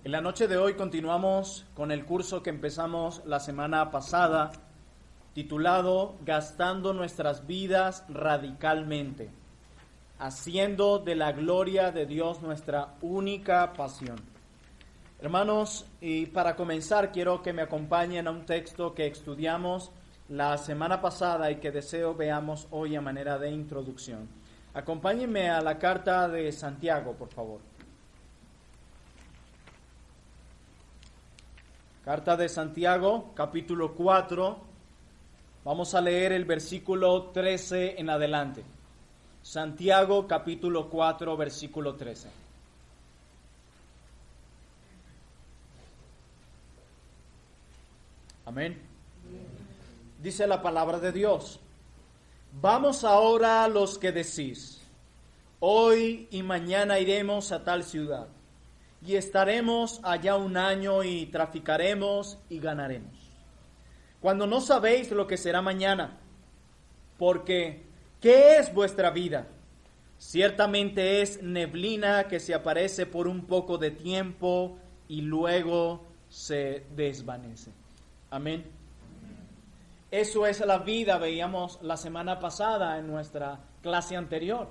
En la noche de hoy continuamos con el curso que empezamos la semana pasada, titulado Gastando nuestras vidas radicalmente, haciendo de la gloria de Dios nuestra única pasión. Hermanos, y para comenzar quiero que me acompañen a un texto que estudiamos la semana pasada y que deseo veamos hoy a manera de introducción. Acompáñenme a la carta de Santiago, por favor. Carta de Santiago, capítulo 4. Vamos a leer el versículo 13 en adelante. Santiago, capítulo 4, versículo 13. Amén. Dice la palabra de Dios: Vamos ahora los que decís, hoy y mañana iremos a tal ciudad, y estaremos allá un año y traficaremos y ganaremos. Cuando no sabéis lo que será mañana, porque ¿qué es vuestra vida? Ciertamente es neblina que se aparece por un poco de tiempo y luego se desvanece. Amén. Eso es la vida, veíamos la semana pasada en nuestra clase anterior.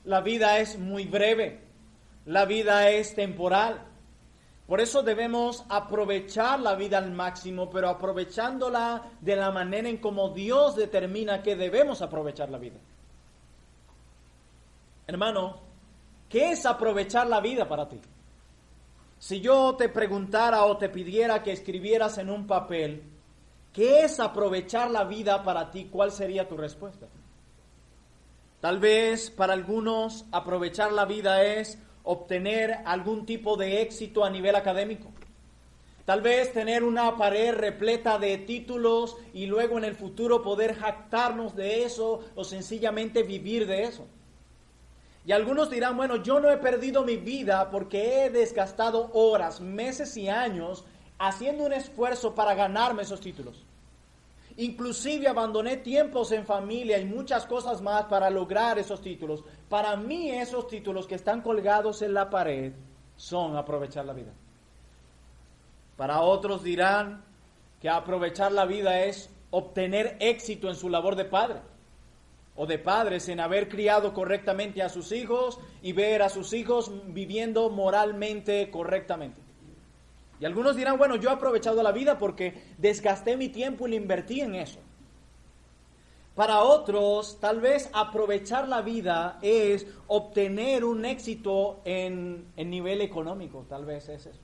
La vida es muy breve, la vida es temporal. Por eso debemos aprovechar la vida al máximo, pero aprovechándola de la manera en como Dios determina que debemos aprovechar la vida. Hermano, ¿qué es aprovechar la vida para ti? Si yo te preguntara o te pidiera que escribieras en un papel, ¿qué es aprovechar la vida para ti? ¿Cuál sería tu respuesta? Tal vez para algunos aprovechar la vida es obtener algún tipo de éxito a nivel académico. Tal vez tener una pared repleta de títulos y luego en el futuro poder jactarnos de eso o sencillamente vivir de eso. Y algunos dirán, bueno, yo no he perdido mi vida porque he desgastado horas, meses y años haciendo un esfuerzo para ganarme esos títulos. Inclusive abandoné tiempos en familia y muchas cosas más para lograr esos títulos. Para mí esos títulos que están colgados en la pared son aprovechar la vida. Para otros dirán que aprovechar la vida es obtener éxito en su labor de padre o de padres en haber criado correctamente a sus hijos y ver a sus hijos viviendo moralmente correctamente. Y algunos dirán, bueno, yo he aprovechado la vida porque desgasté mi tiempo y lo invertí en eso. Para otros, tal vez aprovechar la vida es obtener un éxito en nivel económico, tal vez es eso.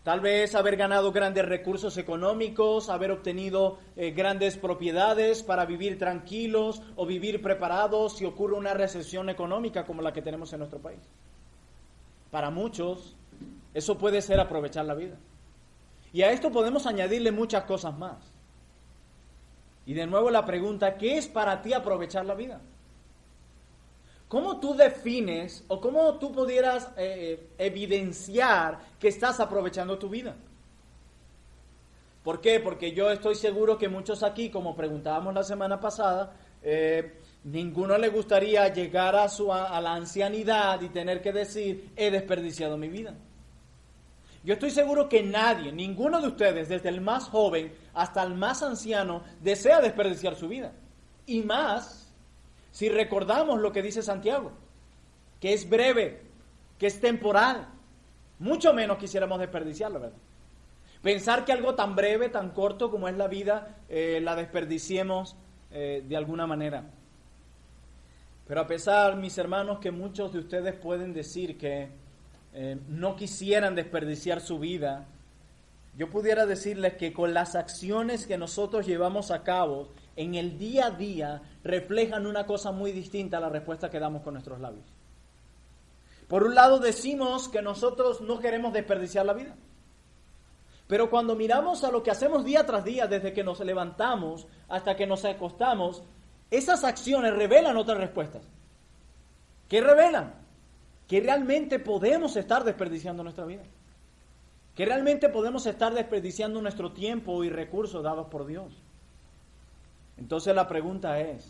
Tal vez haber ganado grandes recursos económicos, haber obtenido grandes propiedades para vivir tranquilos o vivir preparados si ocurre una recesión económica como la que tenemos en nuestro país. Para muchos, eso puede ser aprovechar la vida. Y a esto podemos añadirle muchas cosas más. Y de nuevo la pregunta, ¿qué es para ti aprovechar la vida? ¿Cómo tú defines o cómo tú pudieras evidenciar que estás aprovechando tu vida? ¿Por qué? Porque yo estoy seguro que muchos aquí, como preguntábamos la semana pasada, ninguno le gustaría llegar a la ancianidad y tener que decir, he desperdiciado mi vida. Yo estoy seguro que nadie, ninguno de ustedes, desde el más joven hasta el más anciano, desea desperdiciar su vida. Y más si recordamos lo que dice Santiago, que es breve, que es temporal. Mucho menos quisiéramos desperdiciarlo, ¿verdad? Pensar que algo tan breve, tan corto como es la vida, la desperdiciemos de alguna manera. Pero a pesar, mis hermanos, que muchos de ustedes pueden decir que no quisieran desperdiciar su vida, yo pudiera decirles que con las acciones que nosotros llevamos a cabo en el día a día reflejan una cosa muy distinta a la respuesta que damos con nuestros labios. Por un lado decimos que nosotros no queremos desperdiciar la vida, pero cuando miramos a lo que hacemos día tras día, desde que nos levantamos hasta que nos acostamos, esas acciones revelan otras respuestas. ¿Qué revelan? Que realmente podemos estar desperdiciando nuestra vida. Que realmente podemos estar desperdiciando nuestro tiempo y recursos dados por Dios. Entonces la pregunta es,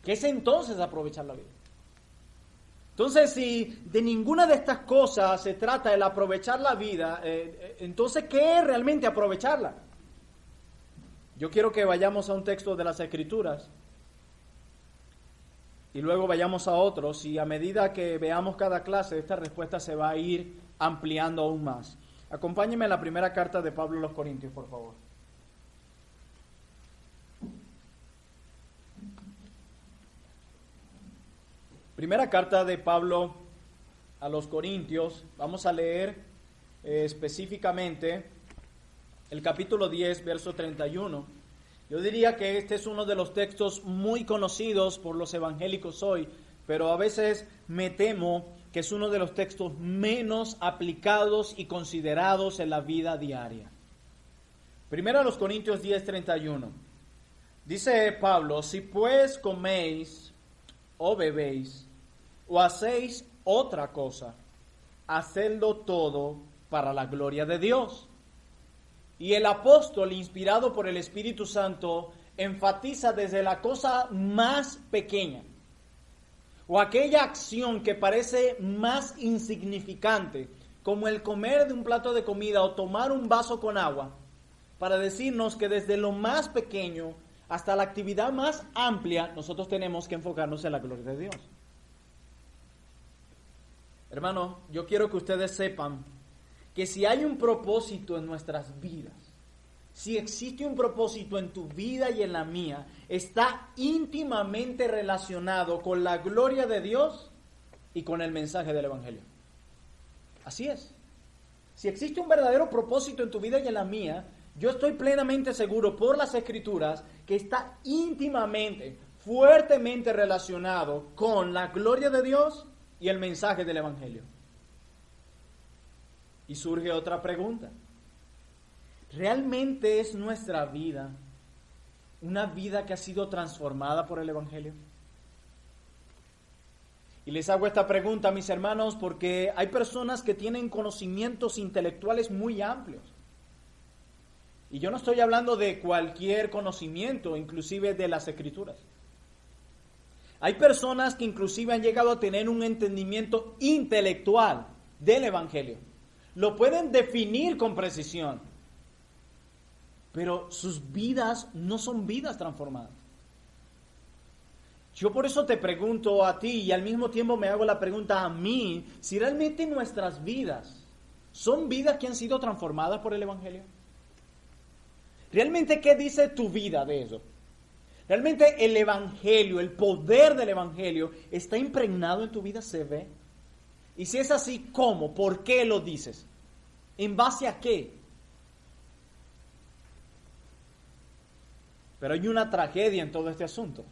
¿qué es entonces aprovechar la vida? Entonces, si de ninguna de estas cosas se trata el aprovechar la vida, entonces, ¿qué es realmente aprovecharla? Yo quiero que vayamos a un texto de las Escrituras y luego vayamos a otros, y a medida que veamos cada clase, esta respuesta se va a ir ampliando aún más. Acompáñenme a la primera carta de Pablo a los Corintios, por favor. Primera carta de Pablo a los Corintios, vamos a leer específicamente el capítulo 10, verso 31. Yo diría que este es uno de los textos muy conocidos por los evangélicos hoy, pero a veces me temo que es uno de los textos menos aplicados y considerados en la vida diaria. Primero a los Corintios 10, 31. Dice Pablo: si pues coméis o bebéis o hacéis otra cosa, hacedlo todo para la gloria de Dios. Y el apóstol, inspirado por el Espíritu Santo, enfatiza desde la cosa más pequeña o aquella acción que parece más insignificante, como el comer de un plato de comida o tomar un vaso con agua, para decirnos que desde lo más pequeño hasta la actividad más amplia, nosotros tenemos que enfocarnos en la gloria de Dios. Hermano, yo quiero que ustedes sepan que si hay un propósito en nuestras vidas, si existe un propósito en tu vida y en la mía, está íntimamente relacionado con la gloria de Dios y con el mensaje del Evangelio. Así es. Si existe un verdadero propósito en tu vida y en la mía, yo estoy plenamente seguro por las Escrituras que está íntimamente, fuertemente relacionado con la gloria de Dios y el mensaje del Evangelio. Y surge otra pregunta. ¿Realmente es nuestra vida una vida que ha sido transformada por el Evangelio? Y les hago esta pregunta, mis hermanos, porque hay personas que tienen conocimientos intelectuales muy amplios. Y yo no estoy hablando de cualquier conocimiento, inclusive de las Escrituras. Hay personas que inclusive han llegado a tener un entendimiento intelectual del Evangelio. Lo pueden definir con precisión, pero sus vidas no son vidas transformadas. Yo por eso te pregunto a ti y al mismo tiempo me hago la pregunta a mí, si realmente nuestras vidas son vidas que han sido transformadas por el Evangelio. ¿Realmente qué dice tu vida de eso? ¿Realmente el Evangelio, el poder del Evangelio está impregnado en tu vida? ¿Se ve? Y si es así, ¿cómo? ¿Por qué lo dices? ¿En base a qué? Pero hay una tragedia en todo este asunto.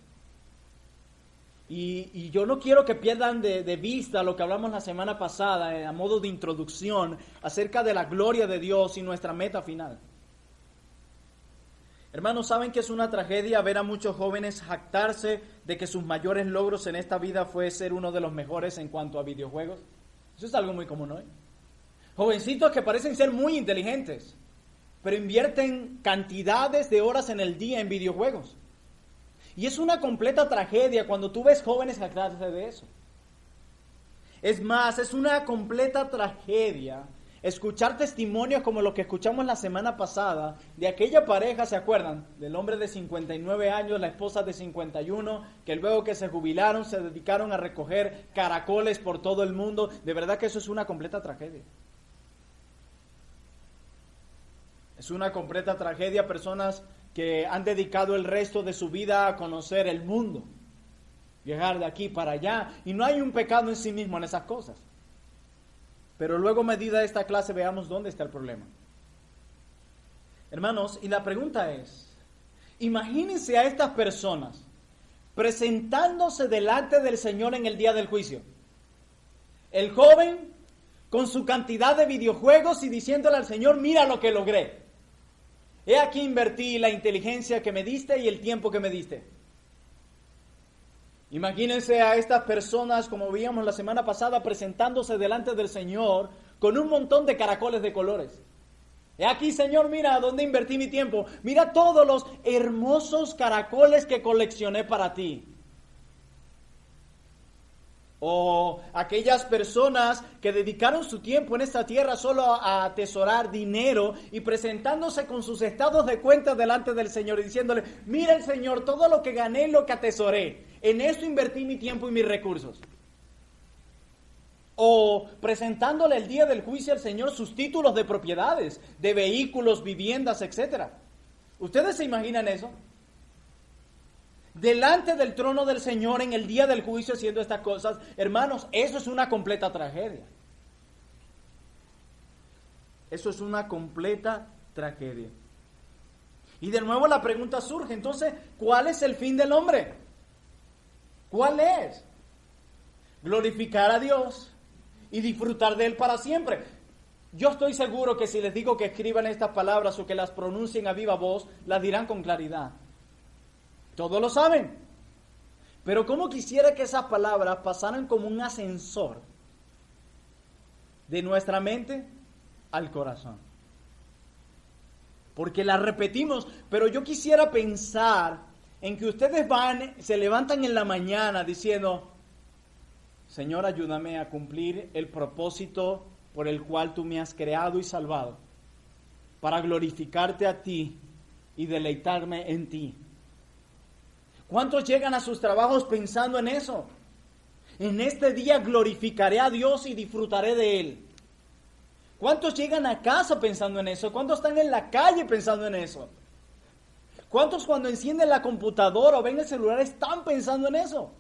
Y yo no quiero que pierdan de vista lo que hablamos la semana pasada, a modo de introducción, acerca de la gloria de Dios y nuestra meta final. Hermanos, ¿saben que es una tragedia ver a muchos jóvenes jactarse de que sus mayores logros en esta vida fue ser uno de los mejores en cuanto a videojuegos? Eso es algo muy común hoy. Jovencitos que parecen ser muy inteligentes, pero invierten cantidades de horas en el día en videojuegos. Y es una completa tragedia cuando tú ves jóvenes jactarse de eso. Es más, es una completa tragedia escuchar testimonios como los que escuchamos la semana pasada de aquella pareja, ¿se acuerdan? Del hombre de 59 años, la esposa de 51, que luego que se jubilaron se dedicaron a recoger caracoles por todo el mundo. De verdad que eso es una completa tragedia. Es una completa tragedia, personas que han dedicado el resto de su vida a conocer el mundo, viajar de aquí para allá, y no hay un pecado en sí mismo en esas cosas. Pero luego, a medida de esta clase, veamos dónde está el problema. Hermanos, y la pregunta es, imagínense a estas personas presentándose delante del Señor en el día del juicio. El joven con su cantidad de videojuegos y diciéndole al Señor, mira lo que logré. He aquí invertí la inteligencia que me diste y el tiempo que me diste. Imagínense a estas personas, como veíamos la semana pasada, presentándose delante del Señor con un montón de caracoles de colores. He aquí, Señor, mira dónde invertí mi tiempo. Mira todos los hermosos caracoles que coleccioné para ti. O aquellas personas que dedicaron su tiempo en esta tierra solo a atesorar dinero y presentándose con sus estados de cuenta delante del Señor y diciéndole, mira el Señor, todo lo que gané, lo que atesoré, en esto invertí mi tiempo y mis recursos. O presentándole el día del juicio al Señor sus títulos de propiedades, de vehículos, viviendas, etc. ¿Ustedes se imaginan eso? Delante del trono del Señor en el día del juicio haciendo estas cosas, hermanos, eso es una completa tragedia. Eso es una completa tragedia. Y de nuevo la pregunta surge, entonces, ¿cuál es el fin del hombre? ¿Cuál es? Glorificar a Dios y disfrutar de Él para siempre. Yo estoy seguro que si les digo que escriban estas palabras o que las pronuncien a viva voz, las dirán con claridad. Todos lo saben. Pero cómo quisiera que esas palabras pasaran como un ascensor de nuestra mente al corazón. Porque las repetimos, pero yo quisiera pensar en que ustedes se levantan en la mañana diciendo, Señor, ayúdame a cumplir el propósito por el cual tú me has creado y salvado, para glorificarte a ti y deleitarme en ti. ¿Cuántos llegan a sus trabajos pensando en eso? En este día glorificaré a Dios y disfrutaré de Él. ¿Cuántos llegan a casa pensando en eso? ¿Cuántos están en la calle pensando en eso? ¿Cuántos cuando encienden la computadora o ven el celular están pensando en eso?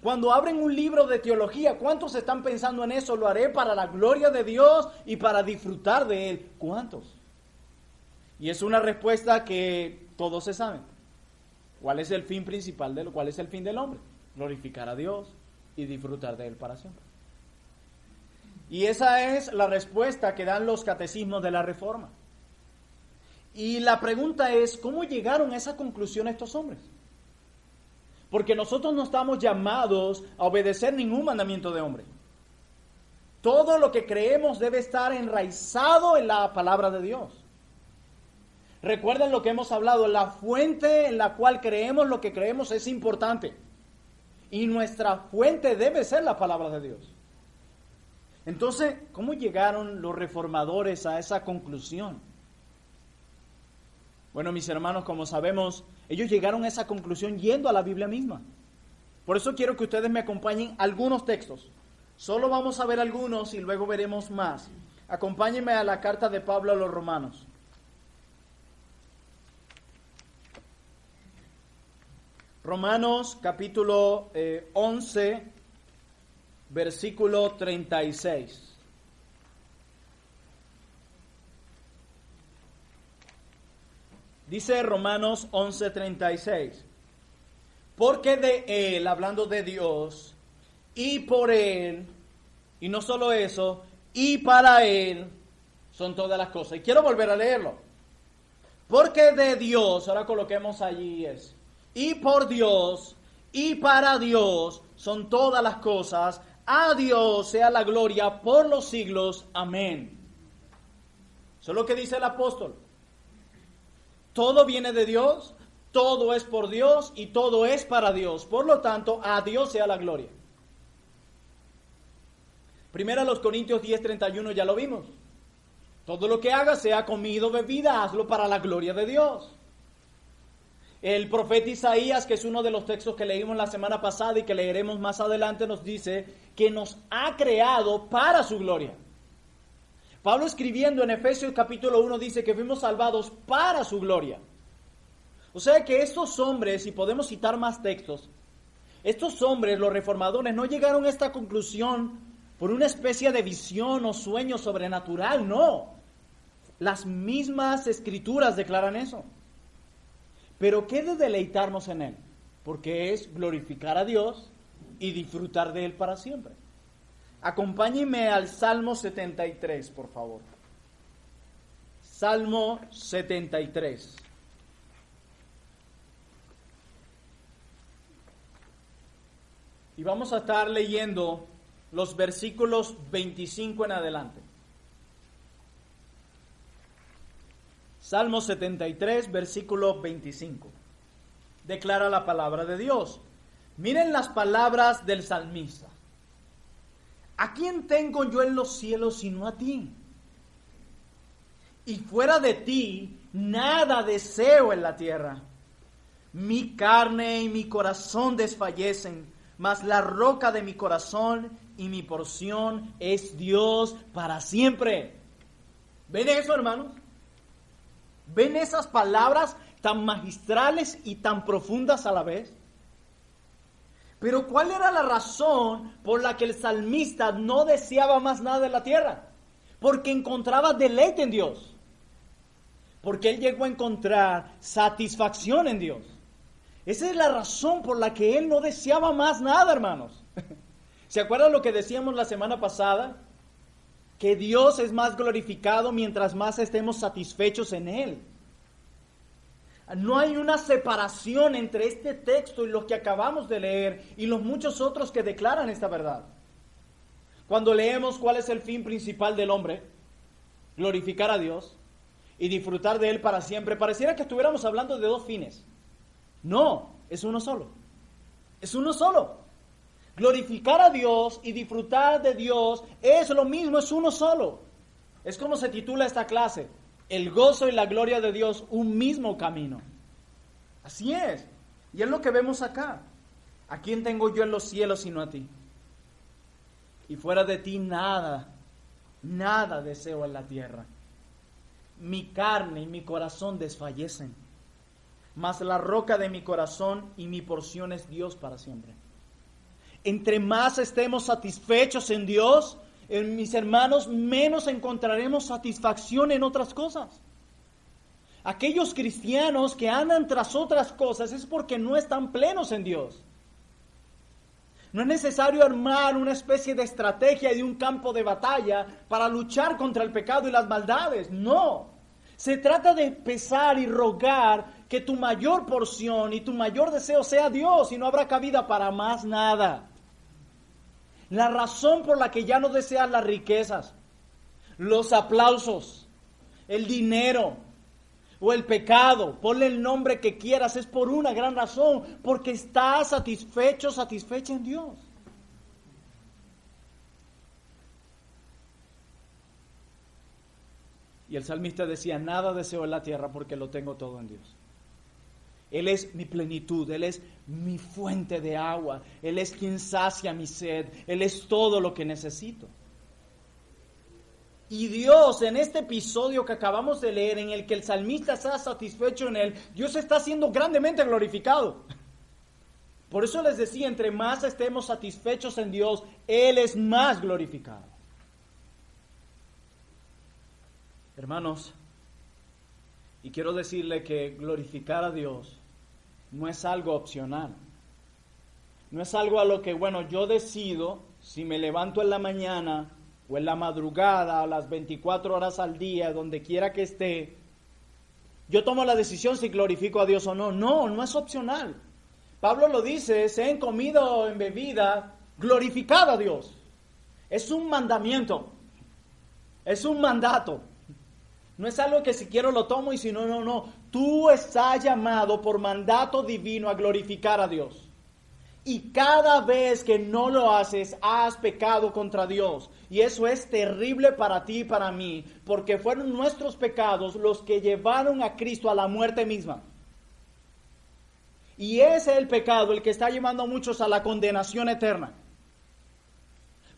Cuando abren un libro de teología, ¿cuántos están pensando en eso? Lo haré para la gloria de Dios y para disfrutar de Él. ¿Cuántos? Y es una respuesta que todos se saben. ¿Cuál es el fin principal cuál es el fin del hombre? Glorificar a Dios y disfrutar de Él para siempre. Y esa es la respuesta que dan los catecismos de la Reforma. Y la pregunta es, ¿cómo llegaron a esa conclusión estos hombres? Porque nosotros no estamos llamados a obedecer ningún mandamiento de hombre. Todo lo que creemos debe estar enraizado en la palabra de Dios. Recuerden lo que hemos hablado, la fuente en la cual creemos lo que creemos es importante. Y nuestra fuente debe ser la palabra de Dios. Entonces, ¿cómo llegaron los reformadores a esa conclusión? Bueno, mis hermanos, como sabemos, ellos llegaron a esa conclusión yendo a la Biblia misma. Por eso quiero que ustedes me acompañen a algunos textos. Solo vamos a ver algunos y luego veremos más. Acompáñenme a la carta de Pablo a los Romanos. Romanos capítulo 11, versículo 36. Dice Romanos 11:36, porque de Él, hablando de Dios, y por Él, y no solo eso, y para Él, son todas las cosas. Y quiero volver a leerlo. Porque de Dios, ahora coloquemos allí es, y por Dios, y para Dios, son todas las cosas. A Dios sea la gloria por los siglos. Amén. Eso es lo que dice el apóstol. Todo viene de Dios, todo es por Dios y todo es para Dios. Por lo tanto, a Dios sea la gloria. Primera los Corintios 10:31 ya lo vimos. Todo lo que hagas, sea comida o bebida, hazlo para la gloria de Dios. El profeta Isaías, que es uno de los textos que leímos la semana pasada y que leeremos más adelante, nos dice que nos ha creado para su gloria. Pablo escribiendo en Efesios capítulo 1 dice que fuimos salvados para su gloria. O sea que estos hombres, y podemos citar más textos, estos hombres, los reformadores, no llegaron a esta conclusión por una especie de visión o sueño sobrenatural, no. Las mismas escrituras declaran eso. Pero ¿qué de deleitarnos en Él? Porque es glorificar a Dios y disfrutar de Él para siempre. Acompáñenme al Salmo 73, por favor. Salmo 73. Y vamos a estar leyendo los versículos 25 en adelante. Salmo 73, versículo 25. Declara la palabra de Dios. Miren las palabras del salmista. ¿A quién tengo yo en los cielos sino a ti? Y fuera de ti, nada deseo en la tierra. Mi carne y mi corazón desfallecen, mas la roca de mi corazón y mi porción es Dios para siempre. ¿Ven eso, hermanos? ¿Ven esas palabras tan magistrales y tan profundas a la vez? Pero ¿cuál era la razón por la que el salmista no deseaba más nada en la tierra? Porque encontraba deleite en Dios. Porque él llegó a encontrar satisfacción en Dios. Esa es la razón por la que él no deseaba más nada, hermanos. ¿Se acuerdan lo que decíamos la semana pasada? Que Dios es más glorificado mientras más estemos satisfechos en Él. No hay una separación entre este texto y lo que acabamos de leer y los muchos otros que declaran esta verdad. Cuando leemos cuál es el fin principal del hombre, glorificar a Dios y disfrutar de Él para siempre, pareciera que estuviéramos hablando de dos fines. No, es uno solo. Es uno solo. Glorificar a Dios y disfrutar de Dios es lo mismo, es uno solo. Es como se titula esta clase: el gozo y la gloria de Dios, un mismo camino. Así es. Y es lo que vemos acá. ¿A quién tengo yo en los cielos sino a ti? Y fuera de ti nada deseo en la tierra. Mi carne y mi corazón desfallecen, mas la roca de mi corazón y mi porción es Dios para siempre. Entre más estemos satisfechos en Dios, mis hermanos, menos encontraremos satisfacción en otras cosas. Aquellos cristianos que andan tras otras cosas es porque no están plenos en Dios. No es necesario armar una especie de estrategia y de un campo de batalla para luchar contra el pecado y las maldades. No. Se trata de pesar y rogar que tu mayor porción y tu mayor deseo sea Dios y no habrá cabida para más nada. La razón por la que ya no deseas las riquezas, los aplausos, el dinero o el pecado, ponle el nombre que quieras, es por una gran razón, porque estás satisfecha en Dios. Y el salmista decía: nada deseo en la tierra porque lo tengo todo en Dios. Él es mi plenitud, Él es mi fuente de agua, Él es quien sacia mi sed, Él es todo lo que necesito. Y Dios, en este episodio que acabamos de leer, en el que el salmista está satisfecho en Él, Dios está siendo grandemente glorificado. Por eso les decía, entre más estemos satisfechos en Dios, Él es más glorificado. Hermanos, y quiero decirle que glorificar a Dios no es algo opcional. No es algo a lo que, yo decido si me levanto en la mañana o en la madrugada, a las 24 horas al día, donde quiera que esté. Yo tomo la decisión si glorifico a Dios o no. No, no es opcional. Pablo lo dice: sea en comida o en bebida, glorificad a Dios. Es un mandamiento. Es un mandato. No es algo que si quiero lo tomo y si no, no. Tú estás llamado por mandato divino a glorificar a Dios. Y cada vez que no lo haces, has pecado contra Dios. Y eso es terrible para ti y para mí, porque fueron nuestros pecados los que llevaron a Cristo a la muerte misma. Y ese es el pecado el que está llevando a muchos a la condenación eterna.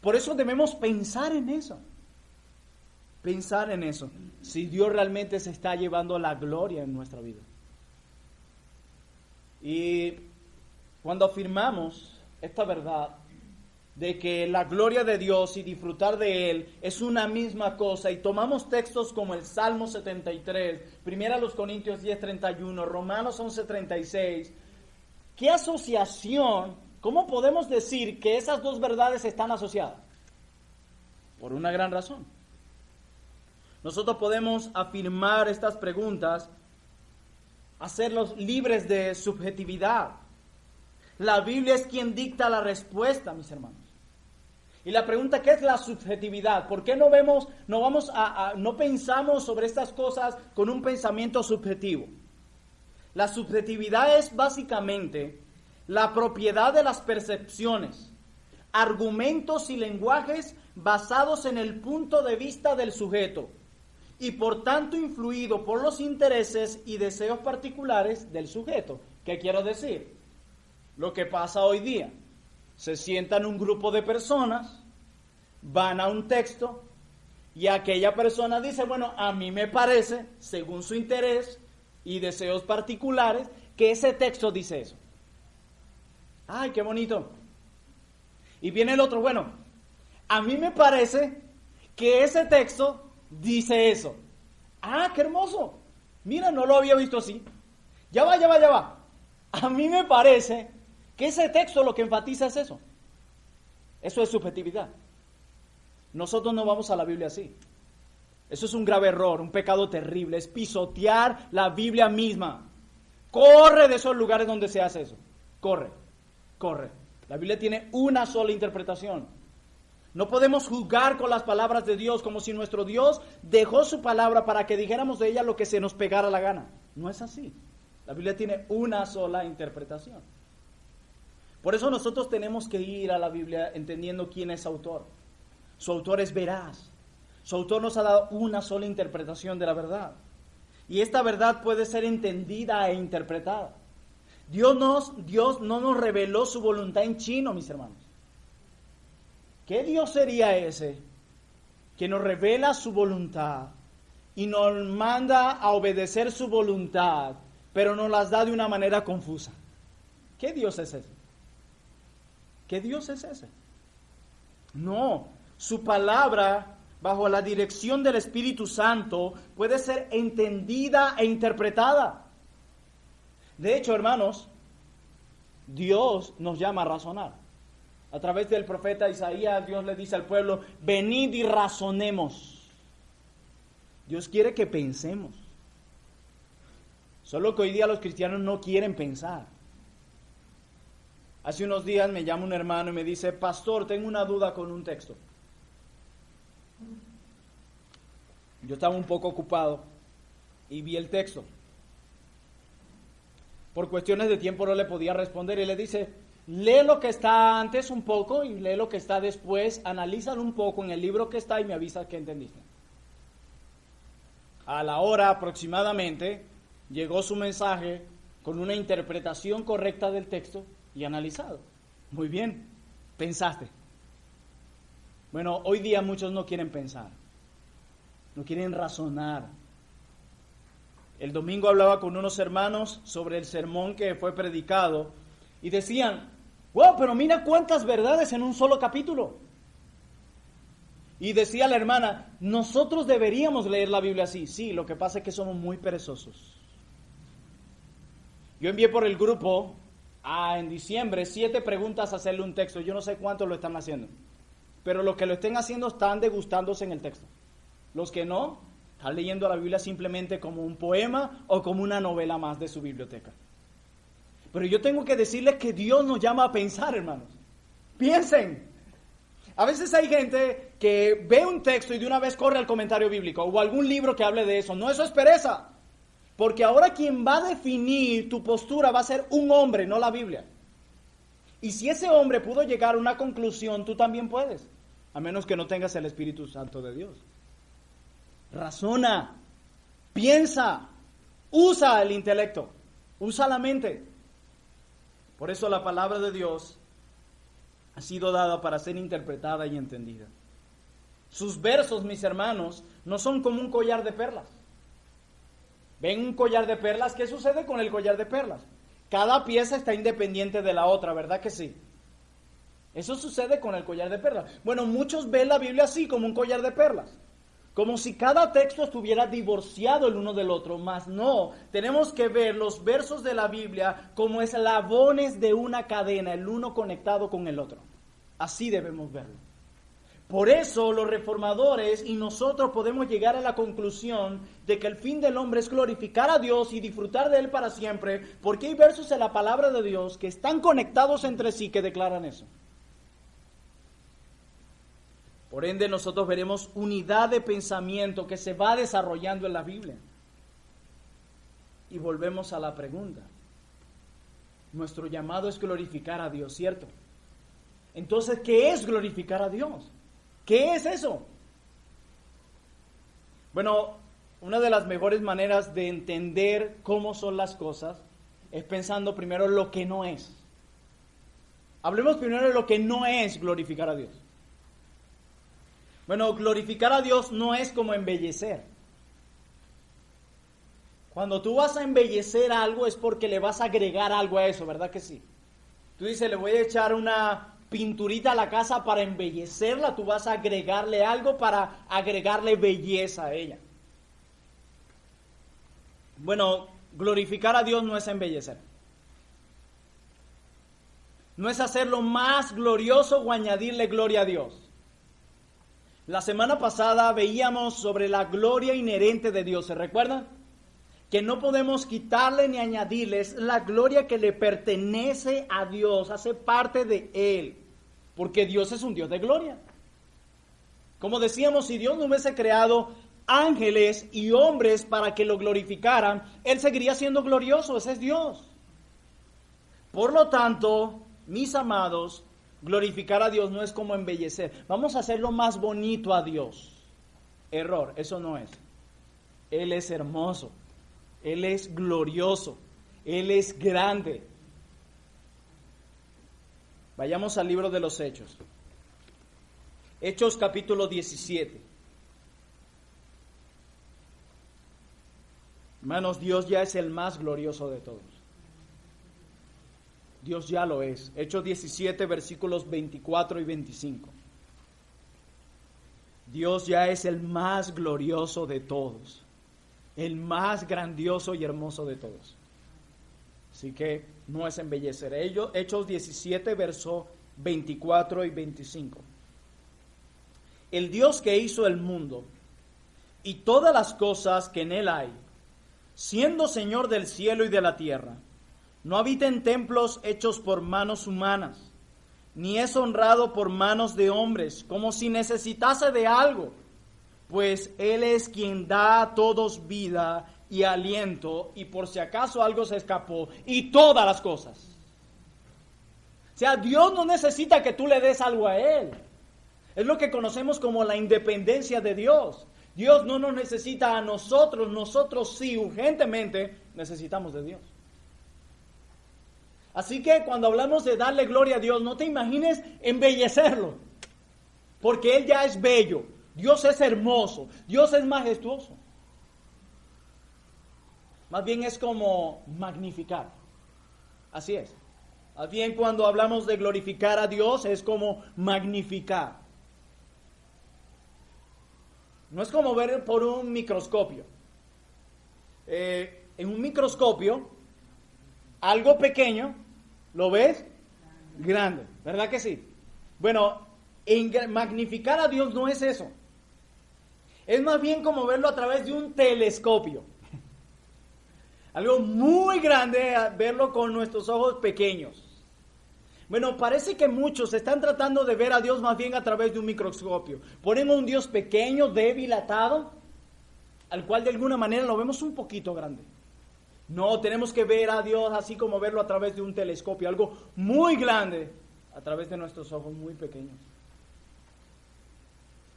Por eso debemos pensar en eso. Pensar en eso, si Dios realmente se está llevando la gloria en nuestra vida. Y cuando afirmamos esta verdad de que la gloria de Dios y disfrutar de Él es una misma cosa, y tomamos textos como el Salmo 73, 1 Corintios 10:31, Romanos 11:36, ¿qué asociación, cómo podemos decir que esas dos verdades están asociadas? Por una gran razón. Nosotros podemos afirmar estas preguntas, hacerlos libres de subjetividad. La Biblia es quien dicta la respuesta, mis hermanos. Y la pregunta, ¿qué es la subjetividad? ¿Por qué no pensamos sobre estas cosas con un pensamiento subjetivo? La subjetividad es básicamente la propiedad de las percepciones argumentos y lenguajes basados en el punto de vista del sujeto y por tanto influido por los intereses y deseos particulares del sujeto. ¿Qué quiero decir? Lo que pasa hoy día. Se sientan un grupo de personas, van a un texto y aquella persona dice, bueno, a mí me parece, según su interés y deseos particulares, que ese texto dice eso. ¡Ay, qué bonito! Y viene el otro, bueno, a mí me parece que ese texto dice eso. ¡Ah, qué hermoso! Mira, no lo había visto así. Ya va. A mí me parece que ese texto lo que enfatiza es eso. Eso es subjetividad. Nosotros no vamos a la Biblia así. Eso es un grave error, un pecado terrible. Es pisotear la Biblia misma. Corre de esos lugares donde se hace eso. Corre. La Biblia tiene una sola interpretación. No podemos juzgar con las palabras de Dios como si nuestro Dios dejó su palabra para que dijéramos de ella lo que se nos pegara la gana. No es así. La Biblia tiene una sola interpretación. Por eso nosotros tenemos que ir a la Biblia entendiendo quién es autor. Su autor es veraz. Su autor nos ha dado una sola interpretación de la verdad. Y esta verdad puede ser entendida e interpretada. Dios no nos reveló su voluntad en chino, mis hermanos. ¿Qué Dios sería ese que nos revela su voluntad y nos manda a obedecer su voluntad, pero nos las da de una manera confusa? ¿Qué Dios es ese? ¿Qué Dios es ese? No, su palabra, bajo la dirección del Espíritu Santo, puede ser entendida e interpretada. De hecho, hermanos, Dios nos llama a razonar. A través del profeta Isaías, Dios le dice al pueblo, venid y razonemos. Dios quiere que pensemos. Solo que hoy día los cristianos no quieren pensar. Hace unos días me llama un hermano y me dice, pastor, tengo una duda con un texto. Yo estaba un poco ocupado y vi el texto. Por cuestiones de tiempo no le podía responder y le dice, lee lo que está antes un poco y lee lo que está después, analízalo un poco en el libro que está y me avisas que entendiste. A la hora aproximadamente llegó su mensaje con una interpretación correcta del texto y analizado. Muy bien, pensaste. Bueno, hoy día muchos no quieren pensar, no quieren razonar. El domingo hablaba con unos hermanos sobre el sermón que fue predicado y decían, wow, pero mira cuántas verdades en un solo capítulo. Y decía la hermana, nosotros deberíamos leer la Biblia así. Sí, lo que pasa es que somos muy perezosos. Yo envié por el grupo en diciembre 7 preguntas a hacerle un texto. Yo no sé cuántos lo están haciendo, pero los que lo estén haciendo están degustándose en el texto. Los que no, están leyendo la Biblia simplemente como un poema o como una novela más de su biblioteca. Pero yo tengo que decirles que Dios nos llama a pensar, hermanos. Piensen. A veces hay gente que ve un texto y de una vez corre al comentario bíblico o algún libro que hable de eso. No, eso es pereza. Porque ahora quien va a definir tu postura va a ser un hombre, no la Biblia. Y si ese hombre pudo llegar a una conclusión, tú también puedes. A menos que no tengas el Espíritu Santo de Dios. Razona, piensa, usa el intelecto, usa la mente. Por eso la palabra de Dios ha sido dada para ser interpretada y entendida. Sus versos, mis hermanos, no son como un collar de perlas. ¿Ven un collar de perlas? ¿Qué sucede con el collar de perlas? Cada pieza está independiente de la otra, ¿verdad que sí? Eso sucede con el collar de perlas. Bueno, muchos ven la Biblia así, como un collar de perlas. Como si cada texto estuviera divorciado el uno del otro, mas no. Tenemos que ver los versos de la Biblia como eslabones de una cadena, el uno conectado con el otro. Así debemos verlo. Por eso los reformadores y nosotros podemos llegar a la conclusión de que el fin del hombre es glorificar a Dios y disfrutar de Él para siempre, porque hay versos en la palabra de Dios que están conectados entre sí que declaran eso. Por ende, nosotros veremos unidad de pensamiento que se va desarrollando en la Biblia. Y volvemos a la pregunta. Nuestro llamado es glorificar a Dios, ¿cierto? Entonces, ¿qué es glorificar a Dios? ¿Qué es eso? Bueno, una de las mejores maneras de entender cómo son las cosas es pensando primero lo que no es. Hablemos primero de lo que no es glorificar a Dios. Bueno, glorificar a Dios no es como embellecer. Cuando tú vas a embellecer algo es porque le vas a agregar algo a eso, ¿verdad que sí? Tú dices, le voy a echar una pinturita a la casa para embellecerla, tú vas a agregarle algo para agregarle belleza a ella. Bueno, glorificar a Dios no es embellecer. No es hacerlo más glorioso o añadirle gloria a Dios. La semana pasada veíamos sobre la gloria inherente de Dios, ¿se recuerdan? Que no podemos quitarle ni añadirle, es la gloria que le pertenece a Dios, hace parte de Él, porque Dios es un Dios de gloria. Como decíamos, si Dios no hubiese creado ángeles y hombres para que lo glorificaran, Él seguiría siendo glorioso, ese es Dios. Por lo tanto, mis amados, glorificar a Dios no es como embellecer. Vamos a hacerlo más bonito a Dios. Error, eso no es. Él es hermoso. Él es glorioso. Él es grande. Vayamos al libro de los Hechos. Hechos capítulo 17. Hermanos, Dios ya es el más glorioso de todos. Dios ya lo es. Hechos 17, versículos 24 y 25. Dios ya es el más glorioso de todos. El más grandioso y hermoso de todos. Así que no es embellecer. Hechos 17, verso 24 y 25. El Dios que hizo el mundo y todas las cosas que en él hay, siendo Señor del cielo y de la tierra, no habita en templos hechos por manos humanas, ni es honrado por manos de hombres, como si necesitase de algo, pues Él es quien da a todos vida y aliento, y por si acaso algo se escapó, y todas las cosas. O sea, Dios no necesita que tú le des algo a Él. Es lo que conocemos como la independencia de Dios. Dios no nos necesita a nosotros sí, urgentemente necesitamos de Dios. Así que cuando hablamos de darle gloria a Dios, no te imagines embellecerlo, porque Él ya es bello, Dios es hermoso, Dios es majestuoso. Más bien es como magnificar, así es. Más bien cuando hablamos de glorificar a Dios es como magnificar. No es como ver por un microscopio. En un microscopio, algo pequeño, ¿lo ves? Grande, ¿verdad que sí? Bueno, magnificar a Dios no es eso. Es más bien como verlo a través de un telescopio. Algo muy grande, verlo con nuestros ojos pequeños. Bueno, parece que muchos están tratando de ver a Dios más bien a través de un microscopio. Ponemos un Dios pequeño, débil, atado, al cual de alguna manera lo vemos un poquito grande. No, tenemos que ver a Dios así como verlo a través de un telescopio, algo muy grande a través de nuestros ojos muy pequeños.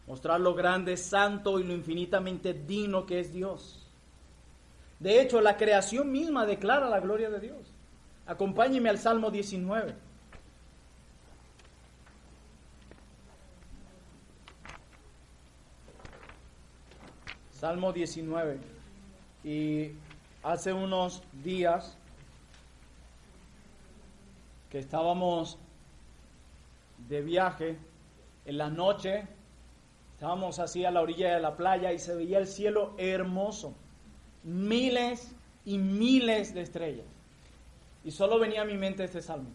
Mostrar lo grande, santo y lo infinitamente digno que es Dios. De hecho, la creación misma declara la gloria de Dios. Acompáñeme al Salmo 19. Salmo 19. Y hace unos días que estábamos de viaje, en la noche, estábamos así a la orilla de la playa y se veía el cielo hermoso, miles y miles de estrellas. Y solo venía a mi mente este salmo.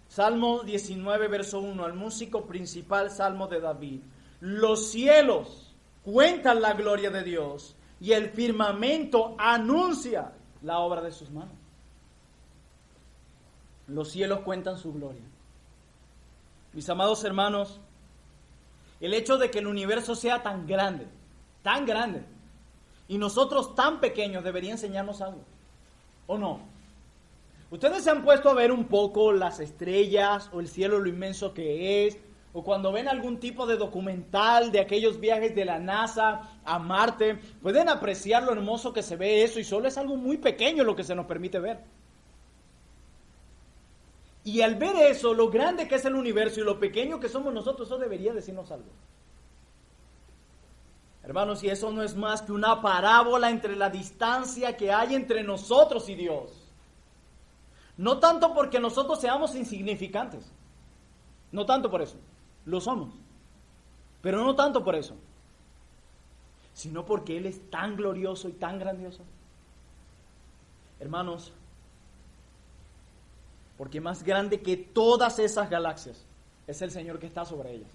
Salmo 19, verso 1, el músico principal, Salmo de David. Los cielos cuentan la gloria de Dios y el firmamento anuncia la obra de sus manos. Los cielos cuentan su gloria. Mis amados hermanos, el hecho de que el universo sea tan grande, y nosotros tan pequeños debería enseñarnos algo, ¿o no? Ustedes se han puesto a ver un poco las estrellas o el cielo, lo inmenso que es, o cuando ven algún tipo de documental de aquellos viajes de la NASA a Marte, pueden apreciar lo hermoso que se ve eso, y solo es algo muy pequeño lo que se nos permite ver. Y al ver eso, lo grande que es el universo y lo pequeño que somos nosotros, eso debería decirnos algo. Hermanos, y eso no es más que una parábola entre la distancia que hay entre nosotros y Dios. No tanto porque nosotros seamos insignificantes, no tanto por eso, lo somos, pero no tanto por eso, sino porque Él es tan glorioso y tan grandioso. Hermanos, porque más grande que todas esas galaxias es el Señor que está sobre ellas.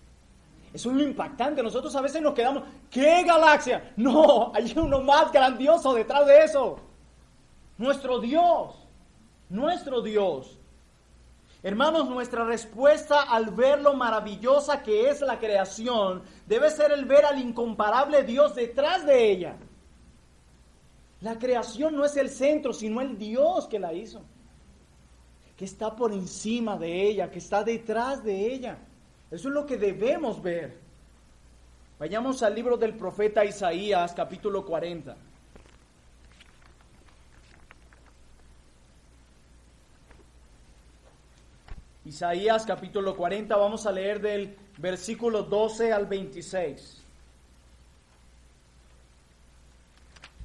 Eso es lo impactante. Nosotros a veces nos quedamos, ¿qué galaxia? No, hay uno más grandioso detrás de eso. Nuestro Dios. Nuestro Dios. Hermanos, nuestra respuesta al ver lo maravillosa que es la creación debe ser el ver al incomparable Dios detrás de ella. La creación no es el centro, sino el Dios que la hizo, que está por encima de ella, que está detrás de ella. Eso es lo que debemos ver. Vayamos al libro del profeta Isaías, capítulo 40. Isaías, capítulo 40, vamos a leer del versículo 12 al 26.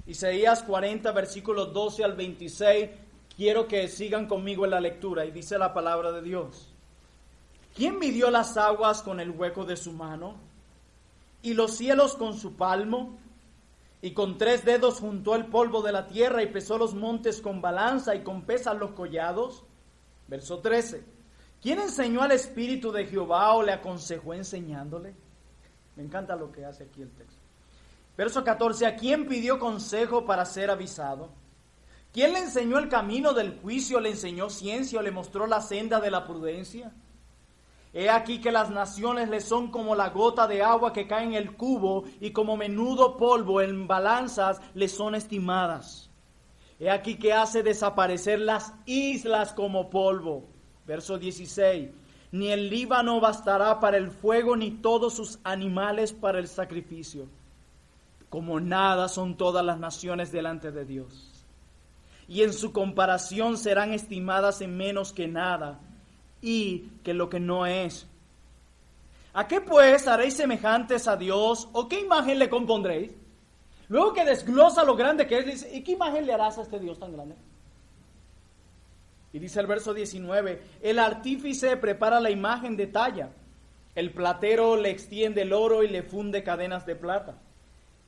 Isaías 40, versículos 12 al 26. Quiero que sigan conmigo en la lectura, y dice la palabra de Dios. ¿Quién midió las aguas con el hueco de su mano, y los cielos con su palmo? Y con 3 dedos juntó el polvo de la tierra, y pesó los montes con balanza, y con pesas los collados. Verso 13. ¿Quién enseñó al Espíritu de Jehová, o le aconsejó enseñándole? Me encanta lo que hace aquí el texto. Verso 14. ¿A quién pidió consejo para ser avisado? ¿Quién le enseñó el camino del juicio, le enseñó ciencia, o le mostró la senda de la prudencia? He aquí que las naciones le son como la gota de agua que cae en el cubo, y como menudo polvo en balanzas le son estimadas. He aquí que hace desaparecer las islas como polvo. Verso 16. Ni el Líbano bastará para el fuego, ni todos sus animales para el sacrificio. Como nada son todas las naciones delante de Dios, y en su comparación serán estimadas en menos que nada, y que lo que no es. ¿A qué pues haréis semejantes a Dios, o qué imagen le compondréis? Luego que desglosa lo grande que es, dice, ¿y qué imagen le harás a este Dios tan grande? Y dice el verso 19, el artífice prepara la imagen de talla, el platero le extiende el oro y le funde cadenas de plata.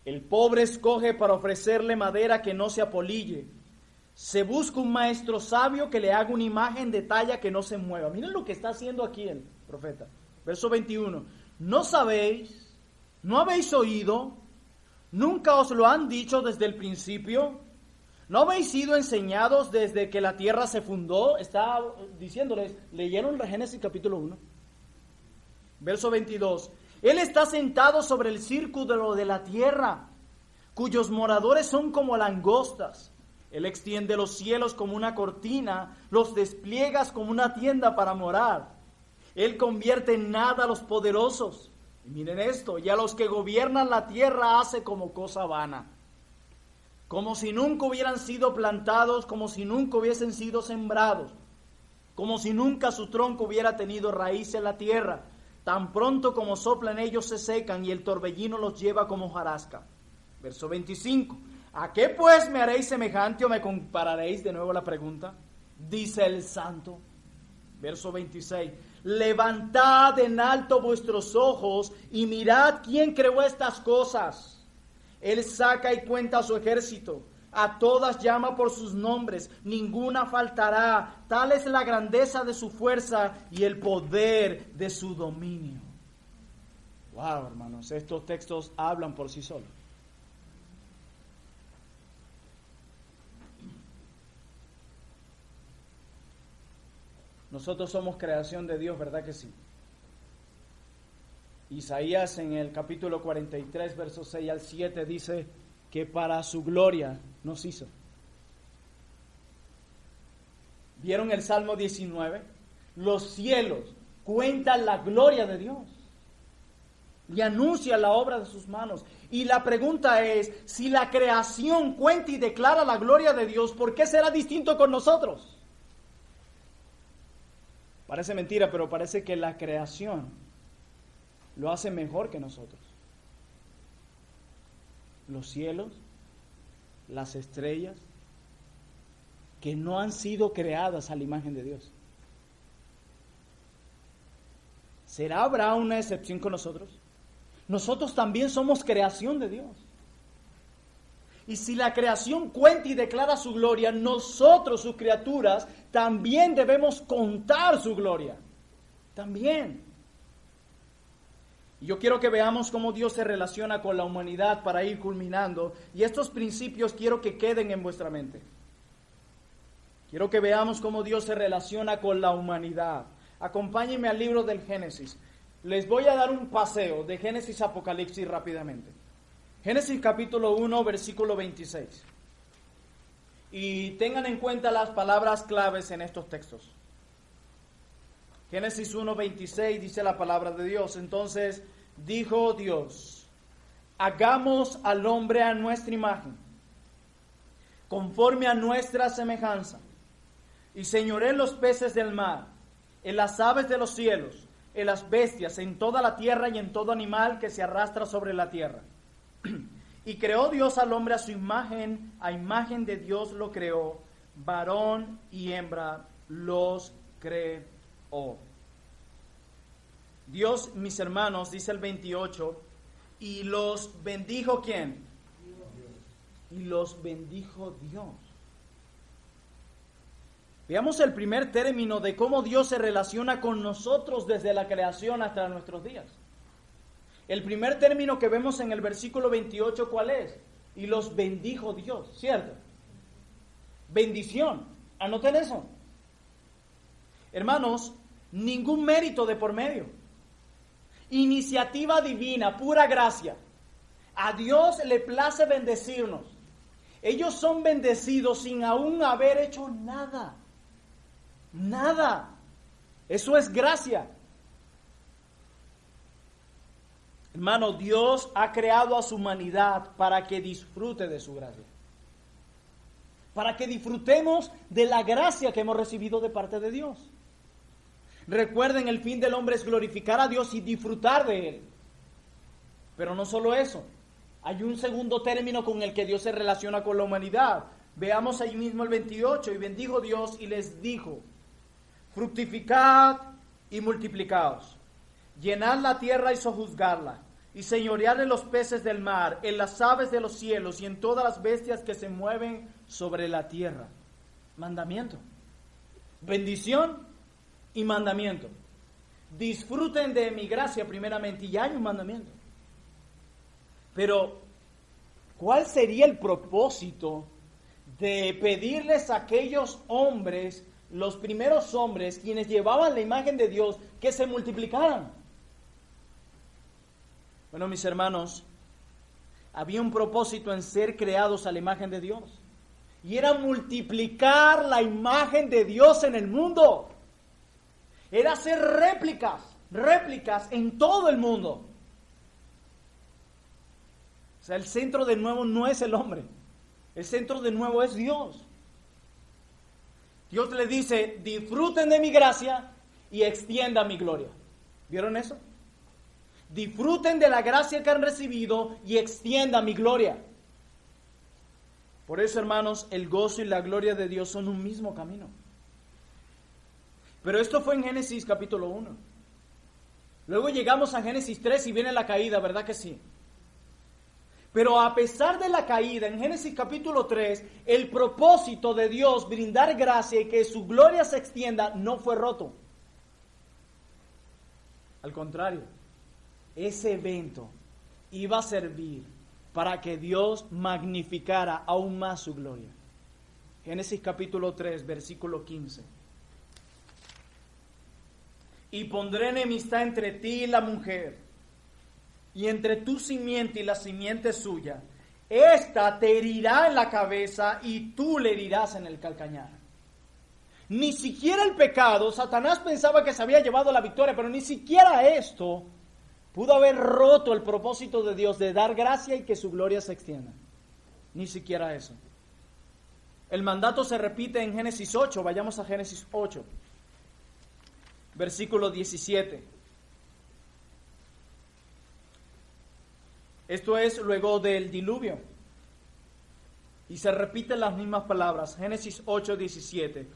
El pobre escoge para ofrecerle madera que no se apolille. Se busca un maestro sabio que le haga una imagen de talla que no se mueva. Miren lo que está haciendo aquí el profeta. Verso 21. ¿No sabéis? ¿No habéis oído? ¿Nunca os lo han dicho desde el principio? ¿No habéis sido enseñados desde que la tierra se fundó? Está diciéndoles, leyeron Génesis capítulo 1. Verso 22. Él está sentado sobre el círculo de la tierra, cuyos moradores son como langostas. Él extiende los cielos como una cortina, los despliegas como una tienda para morar. Él convierte en nada a los poderosos. Y miren esto, y a los que gobiernan la tierra hace como cosa vana. Como si nunca hubieran sido plantados, como si nunca hubiesen sido sembrados, como si nunca su tronco hubiera tenido raíz en la tierra. Tan pronto como soplan ellos se secan, y el torbellino los lleva como hojarasca. Verso 25. ¿A qué pues me haréis semejante o me compararéis? De nuevo la pregunta. Dice el santo. Verso 26. Levantad en alto vuestros ojos y mirad quién creó estas cosas. Él saca y cuenta a su ejército. A todas llama por sus nombres. Ninguna faltará. Tal es la grandeza de su fuerza y el poder de su dominio. Wow, hermanos, estos textos hablan por sí solos. Nosotros somos creación de Dios, ¿verdad que sí? Isaías en el capítulo 43, versos 6 al 7 dice que para su gloria nos hizo. ¿Vieron el Salmo 19? Los cielos cuentan la gloria de Dios y anuncian la obra de sus manos. Y la pregunta es, si la creación cuenta y declara la gloria de Dios, ¿por qué será distinto con nosotros? Parece mentira, pero parece que la creación lo hace mejor que nosotros. Los cielos, las estrellas, que no han sido creadas a la imagen de Dios. ¿Habrá una excepción con nosotros? Nosotros también somos creación de Dios. Y si la creación cuenta y declara su gloria, nosotros, sus criaturas, también debemos contar su gloria. También. Y yo quiero que veamos cómo Dios se relaciona con la humanidad para ir culminando. Y estos principios quiero que queden en vuestra mente. Quiero que veamos cómo Dios se relaciona con la humanidad. Acompáñenme al libro del Génesis. Les voy a dar un paseo de Génesis a Apocalipsis rápidamente. Génesis capítulo 1, versículo 26. Y tengan en cuenta las palabras claves en estos textos. Génesis 1, 26 dice la palabra de Dios. Entonces dijo Dios, hagamos al hombre a nuestra imagen, conforme a nuestra semejanza, y señoreen los peces del mar, en las aves de los cielos, en las bestias, en toda la tierra y en todo animal que se arrastra sobre la tierra. Y creó Dios al hombre a su imagen, a imagen de Dios lo creó, varón y hembra los creó. Dios, mis hermanos, dice el 28, y los bendijo ¿quién? Dios. Y los bendijo Dios. Veamos el primer término de cómo Dios se relaciona con nosotros desde la creación hasta nuestros días. El primer término que vemos en el versículo 28, ¿cuál es? Y los bendijo Dios, ¿cierto? Bendición, anoten eso. Hermanos, ningún mérito de por medio. Iniciativa divina, pura gracia. A Dios le place bendecirnos. Ellos son bendecidos sin aún haber hecho nada. Nada. Eso es gracia. Hermano, Dios ha creado a su humanidad para que disfrute de su gracia. Para que disfrutemos de la gracia que hemos recibido de parte de Dios. Recuerden, el fin del hombre es glorificar a Dios y disfrutar de Él. Pero no solo eso. Hay un segundo término con el que Dios se relaciona con la humanidad. Veamos ahí mismo el 28. Y bendijo Dios y les dijo, fructificad y multiplicaos, llenad la tierra y sojuzgarla, y señoread en los peces del mar, en las aves de los cielos y en todas las bestias que se mueven sobre la tierra. Mandamiento, bendición y mandamiento. Disfruten de mi gracia primeramente, y hay un mandamiento. Pero, ¿cuál sería el propósito de pedirles a aquellos hombres, los primeros hombres, quienes llevaban la imagen de Dios, que se multiplicaran? Bueno, mis hermanos, había un propósito en ser creados a la imagen de Dios, y era multiplicar la imagen de Dios en el mundo. Era hacer réplicas en todo el mundo. O sea, el centro de nuevo no es el hombre, el centro de nuevo es Dios. Dios le dice, disfruten de mi gracia y extiendan mi gloria. ¿Vieron eso? Disfruten de la gracia que han recibido y extiendan mi gloria. Por eso, hermanos, el gozo y la gloria de Dios son un mismo camino. Pero esto fue en Génesis capítulo 1. Luego llegamos a Génesis 3 y viene la caída, ¿verdad que sí? Pero a pesar de la caída, en Génesis capítulo 3, el propósito de Dios brindar gracia y que su gloria se extienda no fue roto. Al contrario, ese evento iba a servir para que Dios magnificara aún más su gloria. Génesis capítulo 3, versículo 15. Y pondré enemistad entre ti y la mujer, y entre tu simiente y la simiente suya. Esta te herirá en la cabeza y tú le herirás en el calcañar. Ni siquiera el pecado, Satanás pensaba que se había llevado la victoria, pero ni siquiera esto pudo haber roto el propósito de Dios de dar gracia y que su gloria se extienda. Ni siquiera eso. El mandato se repite en Génesis 8, vayamos a Génesis 8, versículo 17. Esto es luego del diluvio. Y se repiten las mismas palabras. Génesis 8, 17.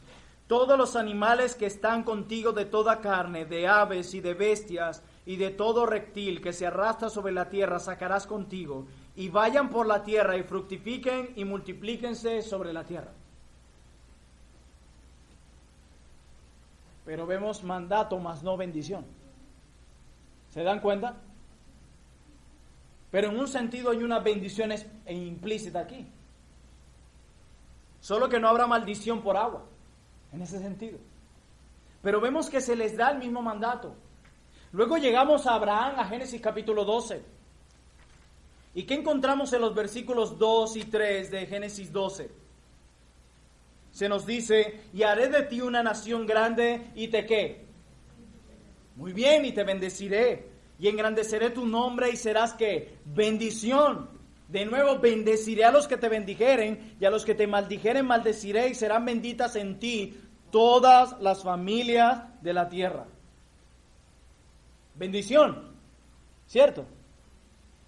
Todos los animales que están contigo de toda carne, de aves y de bestias, y de todo reptil que se arrastra sobre la tierra, sacarás contigo, y vayan por la tierra, y fructifiquen y multiplíquense sobre la tierra. Pero vemos mandato más no bendición. ¿Se dan cuenta? Pero en un sentido hay una bendición implícita aquí. Solo que no habrá maldición por agua, en ese sentido. Pero vemos que se les da el mismo mandato. Luego llegamos a Abraham, a Génesis capítulo 12. ¿Y qué encontramos en los versículos 2 y 3 de Génesis 12? Se nos dice, y haré de ti una nación grande, y te ¿qué? Muy bien, y te bendeciré, y engrandeceré tu nombre, y serás ¿qué? Bendición. De nuevo, bendeciré a los que te bendijeren, y a los que te maldijeren maldeciré, y serán benditas en ti todas las familias de la tierra. Bendición, ¿cierto?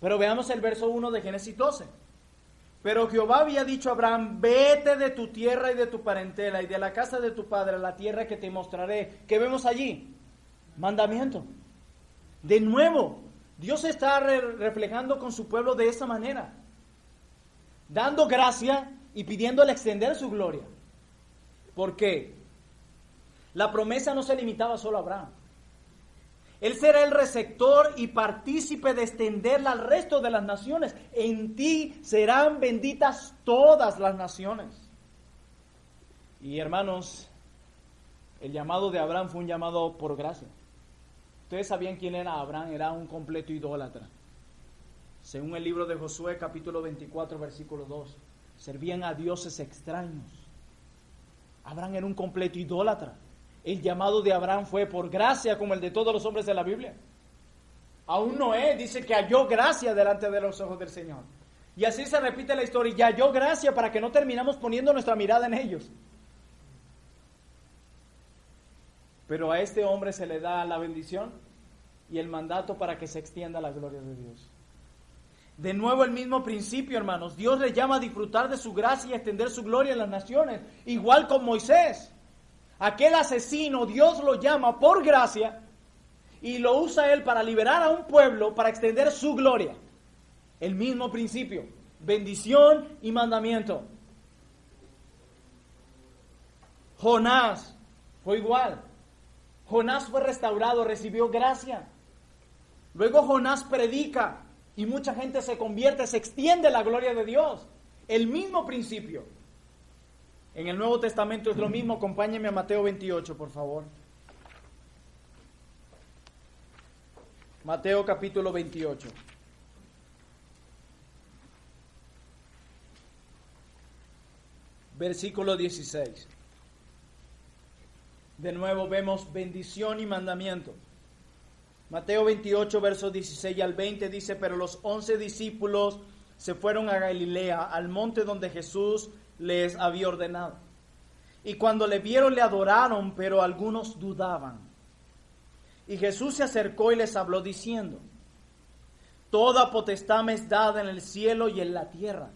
Pero veamos el verso 1 de Génesis 12. Pero Jehová había dicho a Abraham, vete de tu tierra y de tu parentela y de la casa de tu padre a la tierra que te mostraré. ¿Qué vemos allí? Mandamiento. De nuevo, Dios está reflejando con su pueblo de esa manera, dando gracia y pidiéndole extender su gloria. ¿Por qué? La promesa no se limitaba solo a Abraham. Él será el receptor y partícipe de extenderla al resto de las naciones. En ti serán benditas todas las naciones. Y hermanos, el llamado de Abraham fue un llamado por gracia. Ustedes sabían quién era Abraham, era un completo idólatra. Según el libro de Josué, capítulo 24, versículo 2, servían a dioses extraños. Abraham era un completo idólatra. El llamado de Abraham fue por gracia, como el de todos los hombres de la Biblia. Aún Noé dice que halló gracia delante de los ojos del Señor. Y así se repite la historia, y halló gracia para que no terminamos poniendo nuestra mirada en ellos. Pero a este hombre se le da la bendición y el mandato para que se extienda la gloria de Dios. De nuevo el mismo principio, hermanos. Dios le llama a disfrutar de su gracia y a extender su gloria en las naciones. Igual con Moisés. Aquel asesino, Dios lo llama por gracia y lo usa él para liberar a un pueblo, para extender su gloria. El mismo principio, bendición y mandamiento. Jonás fue igual. Jonás fue restaurado, recibió gracia. Luego Jonás predica y mucha gente se convierte, se extiende la gloria de Dios. El mismo principio. En el Nuevo Testamento es lo mismo. Acompáñenme a Mateo 28, por favor. Mateo capítulo 28. Versículo 16. De nuevo vemos bendición y mandamiento. Mateo 28, versos 16 al 20 dice, pero los 11 discípulos se fueron a Galilea, al monte donde Jesús les había ordenado. Y cuando le vieron, le adoraron, pero algunos dudaban. Y Jesús se acercó y les habló diciendo, toda potestad me es dada en el cielo y en la tierra.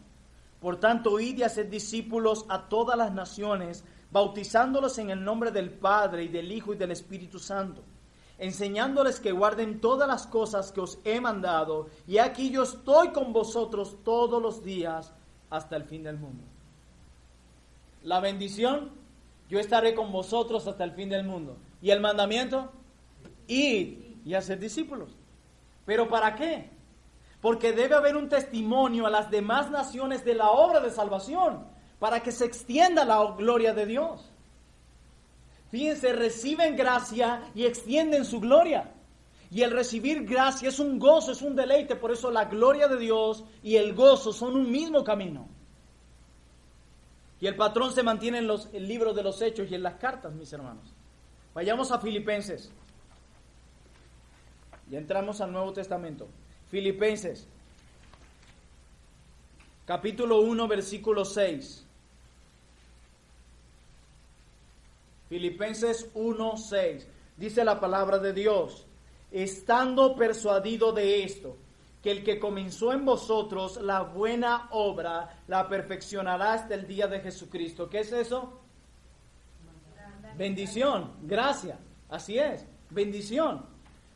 Por tanto, id y haced discípulos a todas las naciones, bautizándolos en el nombre del Padre, y del Hijo, y del Espíritu Santo, enseñándoles que guarden todas las cosas que os he mandado, y aquí yo estoy con vosotros todos los días hasta el fin del mundo. La bendición, yo estaré con vosotros hasta el fin del mundo. Y el mandamiento, id y haced discípulos. ¿Pero para qué? Porque debe haber un testimonio a las demás naciones de la obra de salvación, para que se extienda la gloria de Dios. Fíjense, reciben gracia y extienden su gloria. Y el recibir gracia es un gozo, es un deleite. Por eso la gloria de Dios y el gozo son un mismo camino. Y el patrón se mantiene en el libro de los Hechos y en las cartas, mis hermanos. Vayamos a Filipenses. Ya entramos al Nuevo Testamento. Filipenses, capítulo 1, versículo 6. Filipenses 1, 6. Dice la palabra de Dios: estando persuadido de esto, que el que comenzó en vosotros la buena obra, la perfeccionará hasta el día de Jesucristo. ¿Qué es eso? Bendición, gracia. Así es, bendición.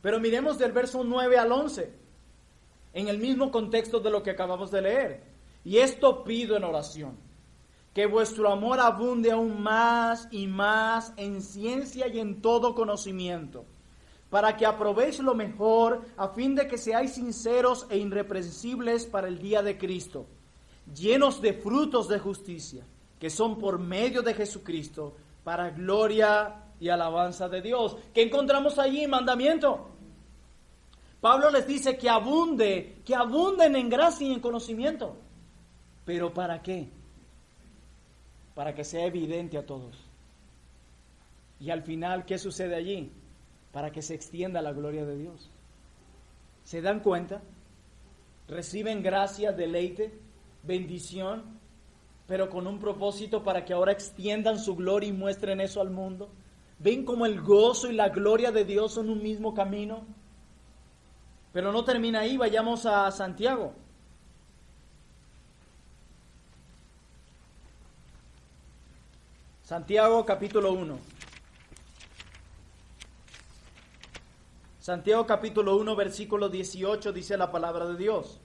Pero miremos del verso 9 al 11, en el mismo contexto de lo que acabamos de leer. Y esto pido en oración, que vuestro amor abunde aún más y más en ciencia y en todo conocimiento, para que aprobéis lo mejor, a fin de que seáis sinceros e irreprensibles para el día de Cristo, llenos de frutos de justicia, que son por medio de Jesucristo, para gloria y alabanza de Dios. ¿Qué encontramos allí? Mandamiento. Pablo les dice que abunden en gracia y en conocimiento. ¿Pero para qué? Para que sea evidente a todos. Y al final, ¿qué sucede allí? Para que se extienda la gloria de Dios. ¿Se dan cuenta? Reciben gracia, deleite, bendición, pero con un propósito para que ahora extiendan su gloria y muestren eso al mundo. ¿Ven cómo el gozo y la gloria de Dios son un mismo camino? Pero no termina ahí, vayamos a Santiago. Santiago capítulo 1. Santiago capítulo 1, versículo 18 dice la palabra de Dios: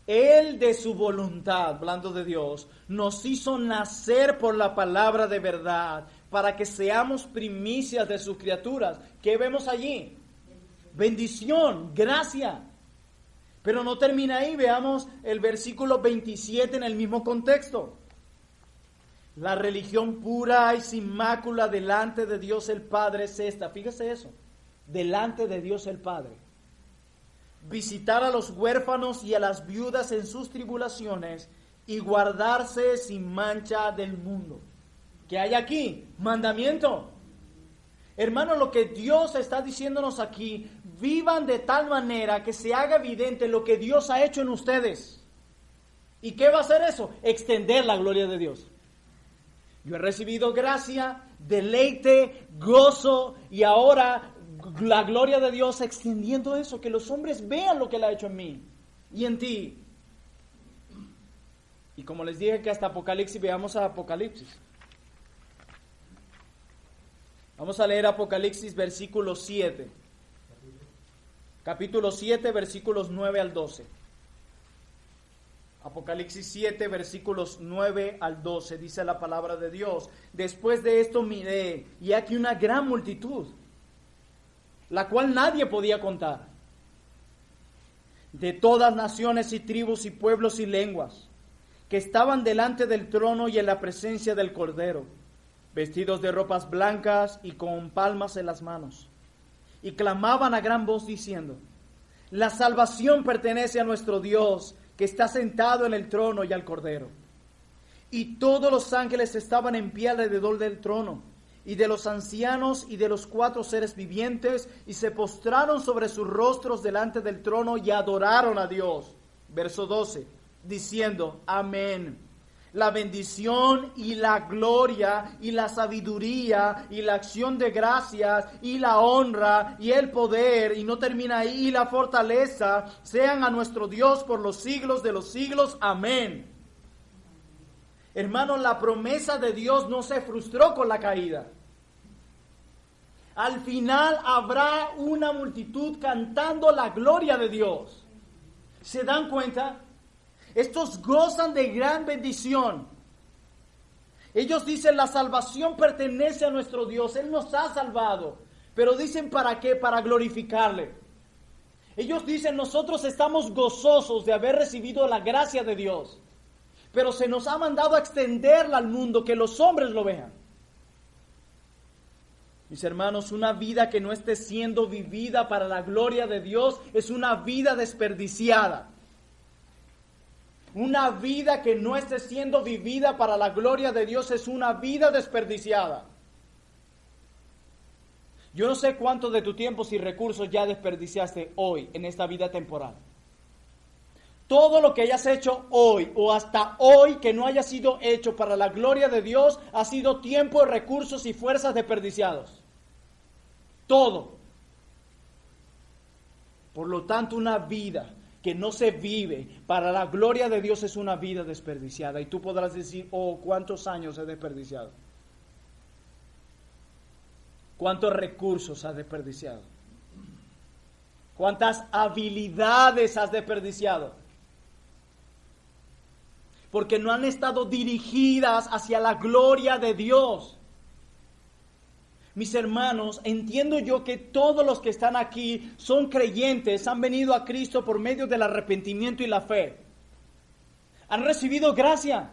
Él de su voluntad, hablando de Dios, nos hizo nacer por la palabra de verdad, para que seamos primicias de sus criaturas. ¿Qué vemos allí? Bendición, gracia. Pero no termina ahí, veamos el versículo 27 en el mismo contexto. La religión pura y sin mácula delante de Dios el Padre es esta. Fíjese eso, delante de Dios el Padre: visitar a los huérfanos y a las viudas en sus tribulaciones y guardarse sin mancha del mundo. ¿Qué hay aquí? Mandamiento. Hermano, lo que Dios está diciéndonos aquí: vivan de tal manera que se haga evidente lo que Dios ha hecho en ustedes. ¿Y qué va a hacer eso? Extender la gloria de Dios. Yo he recibido gracia, deleite, gozo, y ahora la gloria de Dios extendiendo eso, que los hombres vean lo que Él ha hecho en mí y en ti. Y como les dije que hasta Apocalipsis, veamos a Apocalipsis. Vamos a leer Apocalipsis versículo 7. Capítulo 7, versículos 9 al 12. Apocalipsis 7, versículos 9 al 12, dice la palabra de Dios: después de esto miré, y aquí una gran multitud, la cual nadie podía contar, de todas naciones y tribus y pueblos y lenguas, que estaban delante del trono y en la presencia del Cordero, vestidos de ropas blancas y con palmas en las manos, y clamaban a gran voz diciendo: la salvación pertenece a nuestro Dios, que está sentado en el trono, y al Cordero. Y todos los ángeles estaban en pie alrededor del trono, y de los ancianos y de los 4 seres vivientes, y se postraron sobre sus rostros delante del trono y adoraron a Dios. Verso 12, diciendo: amén. La bendición y la gloria y la sabiduría y la acción de gracias y la honra y el poder, y no termina ahí, y la fortaleza, sean a nuestro Dios por los siglos de los siglos. Amén. Hermanos, la promesa de Dios no se frustró con la caída. Al final habrá una multitud cantando la gloria de Dios. ¿Se dan cuenta? Estos gozan de gran bendición. Ellos dicen: la salvación pertenece a nuestro Dios, Él nos ha salvado. Pero dicen: ¿para qué? Para glorificarle. Ellos dicen: nosotros estamos gozosos de haber recibido la gracia de Dios, pero se nos ha mandado a extenderla al mundo, que los hombres lo vean. Mis hermanos, una vida que no esté siendo vivida para la gloria de Dios es una vida desperdiciada. Una vida que no esté siendo vivida para la gloria de Dios es una vida desperdiciada. Yo no sé cuánto de tu tiempo y recursos ya desperdiciaste hoy en esta vida temporal. Todo lo que hayas hecho hoy o hasta hoy que no haya sido hecho para la gloria de Dios ha sido tiempo, recursos y fuerzas desperdiciados. Todo. Por lo tanto, una vida que no se vive para la gloria de Dios es una vida desperdiciada. Y tú podrás decir, oh, ¿cuántos años he desperdiciado? ¿Cuántos recursos has desperdiciado? ¿Cuántas habilidades has desperdiciado? Porque no han estado dirigidas hacia la gloria de Dios. Mis hermanos, entiendo yo que todos los que están aquí son creyentes, han venido a Cristo por medio del arrepentimiento y la fe. Han recibido gracia.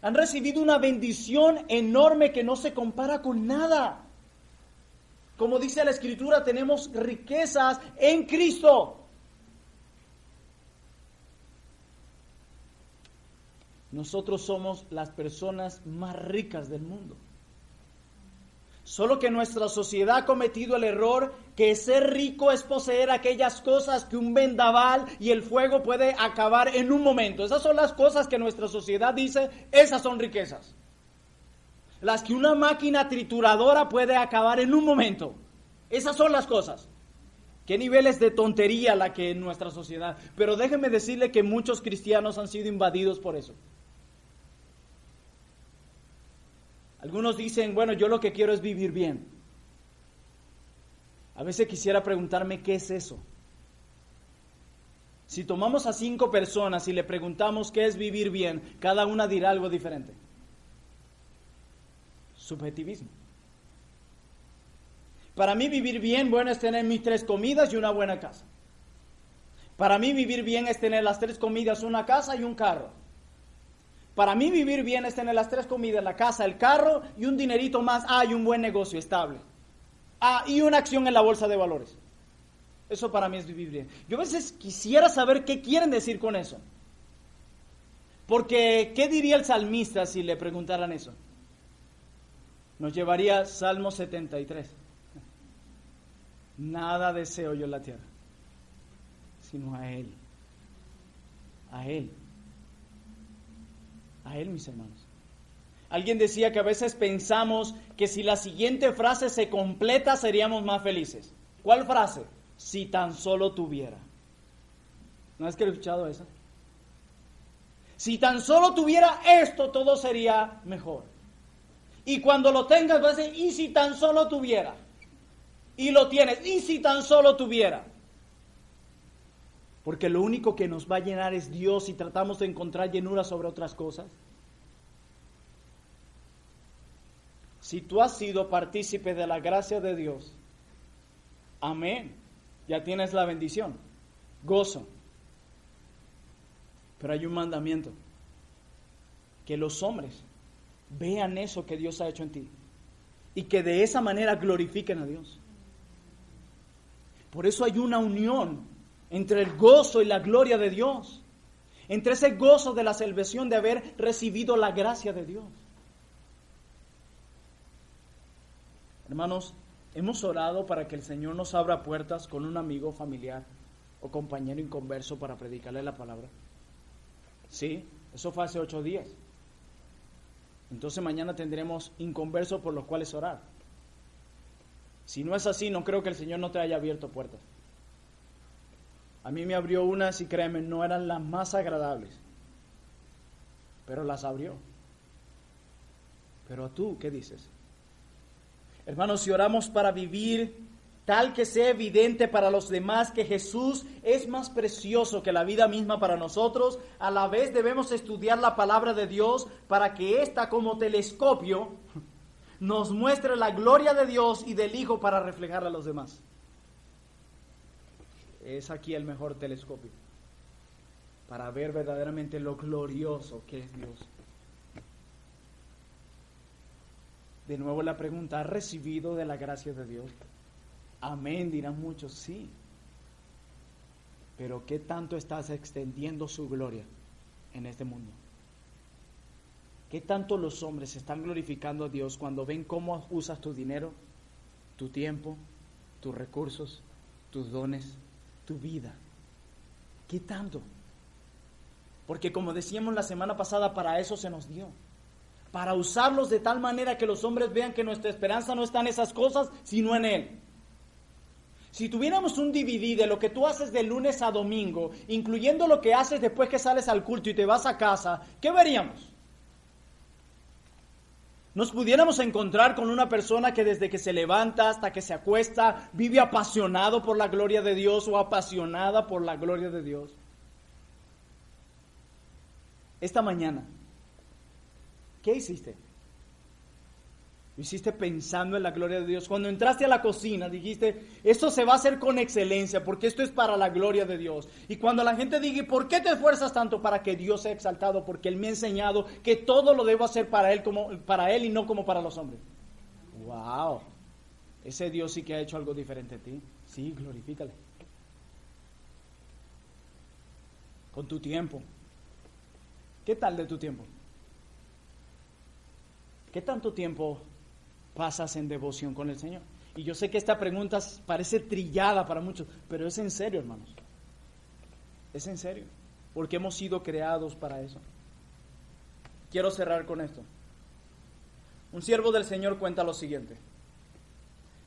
Han recibido una bendición enorme que no se compara con nada. Como dice la Escritura, tenemos riquezas en Cristo. Nosotros somos las personas más ricas del mundo. Solo que nuestra sociedad ha cometido el error que ser rico es poseer aquellas cosas que un vendaval y el fuego puede acabar en un momento. Esas son las cosas que nuestra sociedad dice, esas son riquezas. Las que una máquina trituradora puede acabar en un momento. Esas son las cosas. ¿Qué niveles de tontería la que en nuestra sociedad? Pero déjeme decirle que muchos cristianos han sido invadidos por eso. Algunos dicen, bueno, yo lo que quiero es vivir bien. A veces quisiera preguntarme, ¿qué es eso? Si tomamos a 5 personas y le preguntamos qué es vivir bien, cada una dirá algo diferente. Subjetivismo. Para mí vivir bien, bueno, es tener mis 3 comidas y una buena casa. Para mí vivir bien es tener las 3 comidas, una casa y un carro. Para mí vivir bien es tener las 3 comidas, la casa, el carro y un dinerito más. Y un buen negocio estable. Y una acción en la bolsa de valores. Eso para mí es vivir bien. Yo a veces quisiera saber qué quieren decir con eso. Porque, ¿qué diría el salmista si le preguntaran eso? Nos llevaría Salmo 73. Nada deseo yo en la tierra, sino a Él. A Él. A Él, mis hermanos. Alguien decía que a veces pensamos que si la siguiente frase se completa seríamos más felices. ¿Cuál frase? Si tan solo tuviera. ¿No has escuchado eso? Si tan solo tuviera esto, todo sería mejor. Y cuando lo tengas vas a decir, ¿y si tan solo tuviera? Y lo tienes, ¿y si tan solo tuviera? Porque lo único que nos va a llenar es Dios y tratamos de encontrar llenura sobre otras cosas. Si tú has sido partícipe de la gracia de Dios, amén, ya tienes la bendición, gozo. Pero hay un mandamiento, que los hombres vean eso que Dios ha hecho en ti y que de esa manera glorifiquen a Dios. Por eso hay una unión entre el gozo y la gloria de Dios, entre ese gozo de la salvación de haber recibido la gracia de Dios. Hermanos, hemos orado para que el Señor nos abra puertas con un amigo, familiar o compañero inconverso para predicarle la palabra. Sí, eso fue hace 8 días. Entonces mañana tendremos inconversos por los cuales orar. Si no es así, no creo que el Señor no te haya abierto puertas. A mí me abrió unas y créeme, no eran las más agradables, pero las abrió. Pero tú, ¿qué dices? Hermanos, si oramos para vivir tal que sea evidente para los demás que Jesús es más precioso que la vida misma para nosotros, a la vez debemos estudiar la palabra de Dios para que ésta como telescopio nos muestre la gloria de Dios y del Hijo para reflejarla a los demás. Es aquí el mejor telescopio para ver verdaderamente lo glorioso que es Dios. De nuevo la pregunta, ¿has recibido de la gracia de Dios? Amén, dirán muchos, sí. pero ¿qué tanto estás extendiendo su gloria en este mundo? ¿Qué tanto los hombres están glorificando a Dios cuando ven cómo usas tu dinero, tu tiempo, tus recursos, tus dones, tu vida? ¿Qué tanto? Porque como decíamos la semana pasada, para eso se nos dio. Para usarlos de tal manera que los hombres vean que nuestra esperanza no está en esas cosas, sino en Él. Si tuviéramos un DVD de lo que tú haces de lunes a domingo, incluyendo lo que haces después que sales al culto y te vas a casa, ¿qué veríamos? Nos pudiéramos encontrar con una persona que desde que se levanta hasta que se acuesta vive apasionado por la gloria de Dios o apasionada por la gloria de Dios. Esta mañana, ¿qué hiciste? Lo hiciste pensando en la gloria de Dios. Cuando entraste a la cocina dijiste, esto se va a hacer con excelencia porque esto es para la gloria de Dios. Y cuando la gente diga, ¿por qué te esfuerzas tanto? Para que Dios sea exaltado, porque Él me ha enseñado que todo lo debo hacer para Él y no como para los hombres. ¡Wow! Ese Dios sí que ha hecho algo diferente a ti. Sí, glorifícale. Con tu tiempo. ¿Qué tal de tu tiempo? ¿Qué tanto tiempo pasas en devoción con el Señor? Y yo sé que esta pregunta parece trillada para muchos, pero es en serio, hermanos. Es en serio, porque hemos sido creados para eso. Quiero cerrar con esto. Un siervo del Señor cuenta lo siguiente.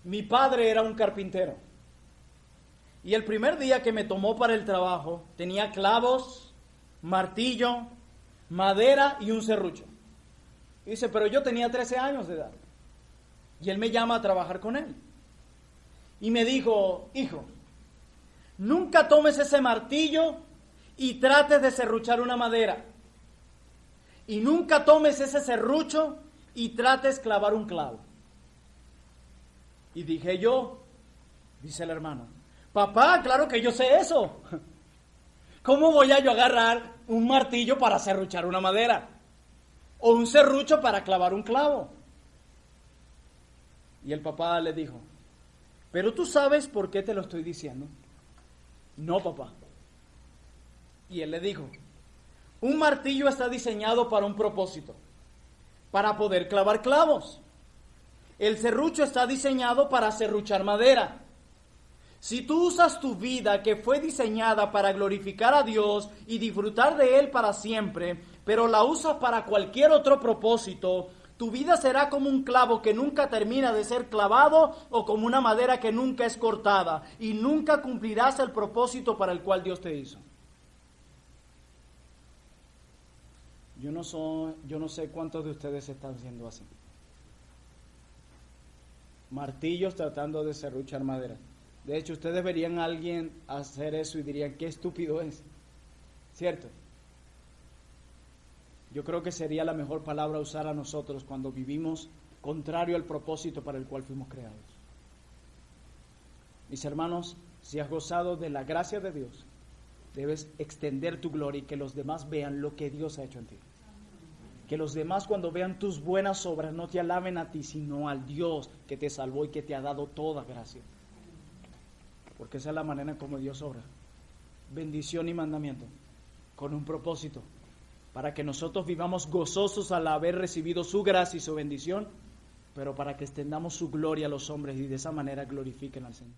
Mi padre era un carpintero. Y el primer día que me tomó para el trabajo, tenía clavos, martillo, madera y un serrucho. Dice, pero yo tenía 13 años de edad. Y él me llama a trabajar con él. Y me dijo, hijo, nunca tomes ese martillo y trates de serruchar una madera. Y nunca tomes ese serrucho y trates clavar un clavo. Y dije yo, dice el hermano, papá, claro que yo sé eso. ¿Cómo voy a yo agarrar un martillo para serruchar una madera? O un serrucho para clavar un clavo. Y el papá le dijo, ¿pero tú sabes por qué te lo estoy diciendo? No, papá. Y él le dijo, un martillo está diseñado para un propósito, para poder clavar clavos. El serrucho está diseñado para serruchar madera. Si tú usas tu vida que fue diseñada para glorificar a Dios y disfrutar de Él para siempre, pero la usas para cualquier otro propósito, tu vida será como un clavo que nunca termina de ser clavado o como una madera que nunca es cortada y nunca cumplirás el propósito para el cual Dios te hizo. Yo no sé cuántos de ustedes están siendo así. Martillos tratando de serruchar madera. De hecho, ustedes verían a alguien hacer eso y dirían, qué estúpido es. ¿Cierto? Yo creo que sería la mejor palabra a usar a nosotros cuando vivimos contrario al propósito para el cual fuimos creados. Mis hermanos, si has gozado de la gracia de Dios, debes extender tu gloria y que los demás vean lo que Dios ha hecho en ti. Que los demás cuando vean tus buenas obras no te alaben a ti, sino al Dios que te salvó y que te ha dado toda gracia. Porque esa es la manera en cómo Dios obra. Bendición y mandamiento, con un propósito, para que nosotros vivamos gozosos al haber recibido su gracia y su bendición, pero para que extendamos su gloria a los hombres y de esa manera glorifiquen al Señor.